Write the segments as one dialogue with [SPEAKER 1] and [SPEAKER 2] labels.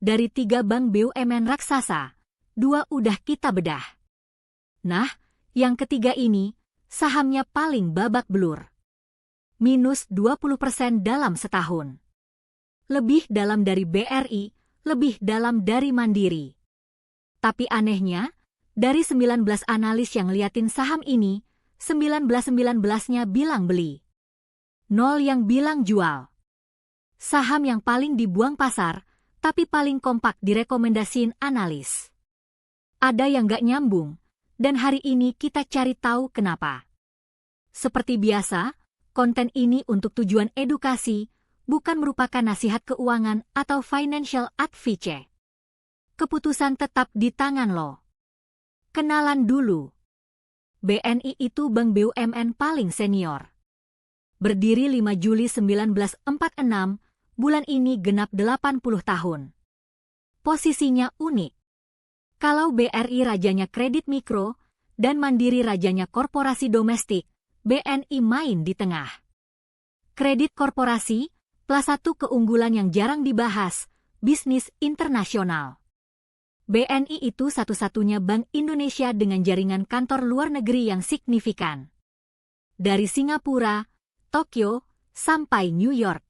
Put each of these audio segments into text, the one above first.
[SPEAKER 1] Dari 3 bank BUMN raksasa, 2 udah kita bedah. Nah, yang ketiga ini, sahamnya paling babak belur. Minus 20% dalam setahun. Lebih dalam dari BRI, lebih dalam dari Mandiri. Tapi anehnya, dari 19 analis yang liatin saham ini, 19-19-nya bilang beli. 0 yang bilang jual. Saham yang paling dibuang pasar, tapi paling kompak direkomendasiin analis. Ada yang gak nyambung, dan hari ini kita cari tahu kenapa. Seperti biasa, konten ini untuk tujuan edukasi, bukan merupakan nasihat keuangan atau financial advice. Keputusan tetap di tangan lo. Kenalan dulu. BNI itu bank BUMN paling senior. Berdiri 5 Juli 1946, bulan ini genap 80 tahun. Posisinya unik. Kalau BRI rajanya kredit mikro, dan Mandiri rajanya korporasi domestik, BNI main di tengah. Kredit korporasi, plus satu keunggulan yang jarang dibahas, bisnis internasional. BNI itu satu-satunya bank Indonesia dengan jaringan kantor luar negeri yang signifikan. Dari Singapura, Tokyo, sampai New York.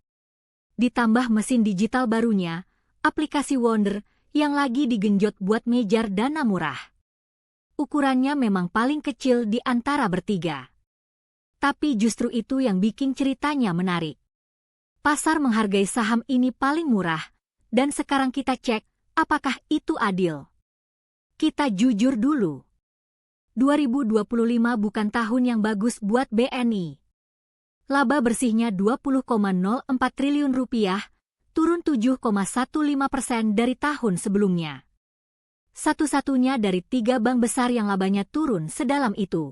[SPEAKER 1] Ditambah mesin digital barunya, aplikasi Wonder, yang lagi digenjot buat ngejar dana murah. Ukurannya memang paling kecil di antara bertiga. Tapi justru itu yang bikin ceritanya menarik. Pasar menghargai saham ini paling murah, dan sekarang kita cek, apakah itu adil? Kita jujur dulu. 2025 bukan tahun yang bagus buat BNI. Laba bersihnya 20,04 triliun rupiah, turun 7,15% dari tahun sebelumnya. Satu-satunya dari 3 bank besar yang labanya turun sedalam itu.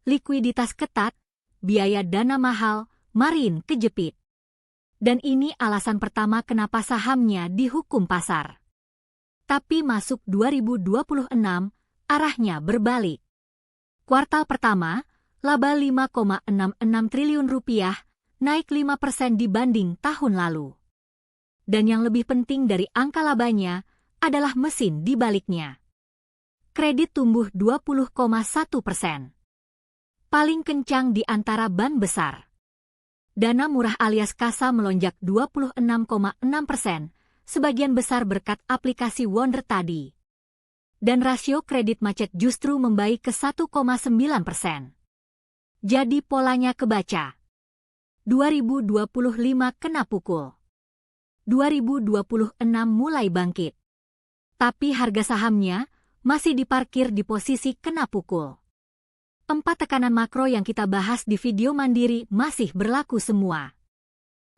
[SPEAKER 1] Likuiditas ketat, biaya dana mahal, marin kejepit. Dan ini alasan pertama kenapa sahamnya dihukum pasar. Tapi masuk 2026, arahnya berbalik. Kuartal pertama, laba 5,66 triliun rupiah, naik 5% dibanding tahun lalu. Dan yang lebih penting dari angka labanya, adalah mesin di baliknya. Kredit tumbuh 20,1%. Paling kencang di antara bank besar. Dana murah alias kasa melonjak 26,6%, sebagian besar berkat aplikasi Wonder tadi. Dan rasio kredit macet justru membaik ke 1,9%. Jadi polanya kebaca. 2025 kena pukul. 2026 mulai bangkit. Tapi harga sahamnya masih diparkir di posisi kena pukul. 4 tekanan makro yang kita bahas di video Mandiri masih berlaku semua.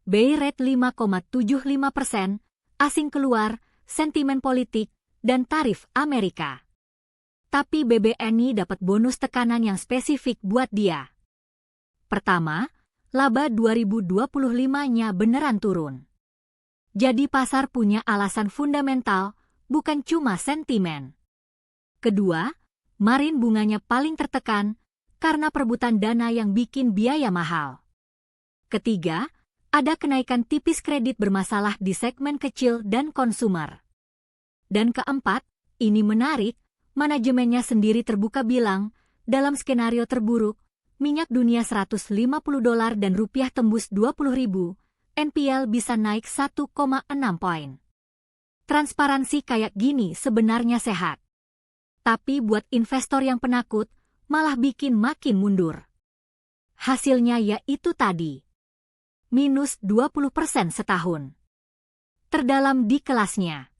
[SPEAKER 1] BI rate 5,75%, asing keluar, sentimen politik, dan tarif Amerika. Tapi BBNI dapat bonus tekanan yang spesifik buat dia. Pertama, laba 2025-nya beneran turun. Jadi pasar punya alasan fundamental, bukan cuma sentimen. Kedua, marin bunganya paling tertekan karena perebutan dana yang bikin biaya mahal. Ketiga, ada kenaikan tipis kredit bermasalah di segmen kecil dan konsumer. Dan keempat, ini menarik, manajemennya sendiri terbuka bilang, dalam skenario terburuk, minyak dunia $150 dan rupiah tembus 20.000, NPL bisa naik 1,6 poin. Transparansi kayak gini sebenarnya sehat. Tapi buat investor yang penakut, malah bikin makin mundur. Hasilnya yaitu tadi. Minus 20% setahun. Terdalam di kelasnya.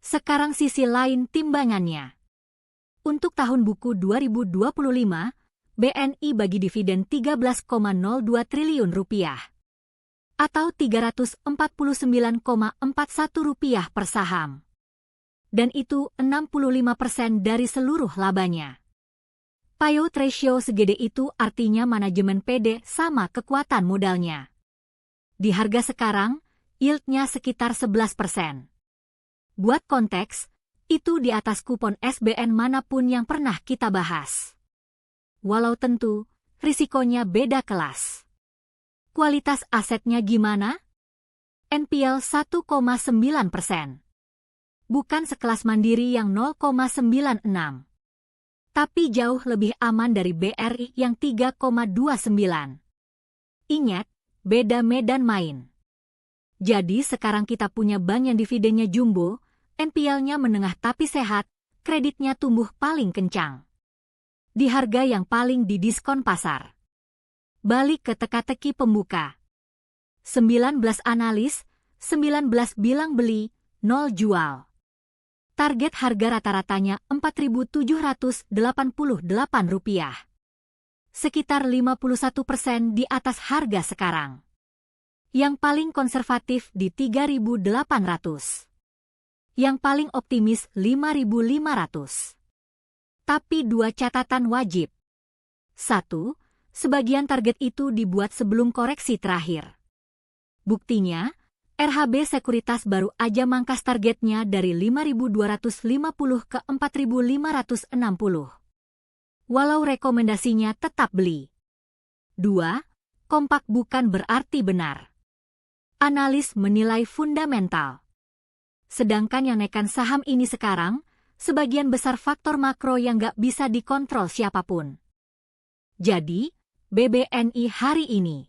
[SPEAKER 1] Sekarang sisi lain timbangannya. Untuk tahun buku 2025, BNI bagi dividen 13,02 triliun rupiah. Atau 349,41 rupiah per saham. Dan itu 65% dari seluruh labanya. Payout ratio segede itu artinya manajemen pede sama kekuatan modalnya. Di harga sekarang, yieldnya sekitar 11%. Buat konteks, itu di atas kupon SBN manapun yang pernah kita bahas. Walau tentu, risikonya beda kelas. Kualitas asetnya gimana? NPL 1,9%. bukan sekelas Mandiri yang 0,96. Tapi jauh lebih aman dari BRI yang 3,29. Ingat, beda medan main. Jadi sekarang kita punya bank yang dividennya jumbo, NPL-nya menengah tapi sehat, kreditnya tumbuh paling kencang. Di harga yang paling didiskon pasar. Balik ke teka-teki pembuka. 19 analis, 19 bilang beli, 0 jual. Target harga rata-ratanya Rp4.788. Sekitar 51% di atas harga sekarang. Yang paling konservatif di 3.800. Yang paling optimis 5.500. Tapi dua catatan wajib. 1. Sebagian target itu dibuat sebelum koreksi terakhir. Buktinya, RHB Sekuritas baru aja mangkas targetnya dari 5.250 ke 4.560. Walau rekomendasinya tetap beli. 2. Kompak bukan berarti benar. Analis menilai fundamental. Sedangkan yang naikkan saham ini sekarang, sebagian besar faktor makro yang gak bisa dikontrol siapapun. Jadi, BBNI hari ini.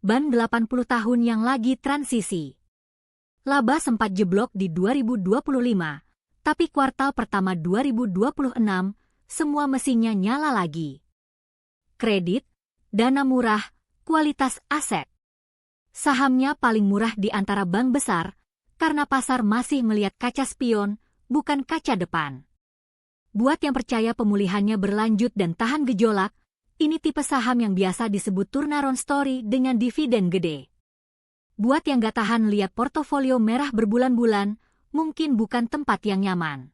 [SPEAKER 1] Ban 80 tahun yang lagi transisi. Laba sempat jeblok di 2025, tapi kuartal pertama 2026, semua mesinnya nyala lagi. Kredit, dana murah, kualitas aset. Sahamnya paling murah di antara bank besar, karena pasar masih melihat kaca spion, bukan kaca depan. Buat yang percaya pemulihannya berlanjut dan tahan gejolak, ini tipe saham yang biasa disebut turnaround story dengan dividen gede. Buat yang gak tahan lihat portofolio merah berbulan-bulan, mungkin bukan tempat yang nyaman.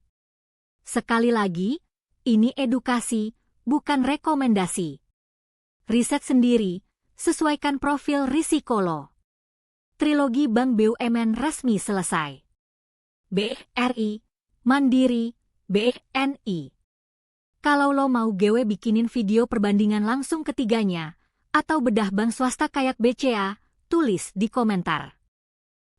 [SPEAKER 1] Sekali lagi, ini edukasi, bukan rekomendasi. Riset sendiri, sesuaikan profil risiko lo. Trilogi Bank BUMN resmi selesai. BRI, Mandiri, BNI. Kalau lo mau gue bikinin video perbandingan langsung ketiganya, atau bedah bank swasta kayak BCA, tulis di komentar.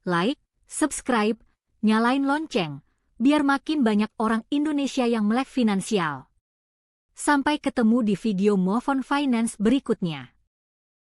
[SPEAKER 1] Like, subscribe, nyalain lonceng, biar makin banyak orang Indonesia yang melek finansial. Sampai ketemu di video Move on Finance berikutnya.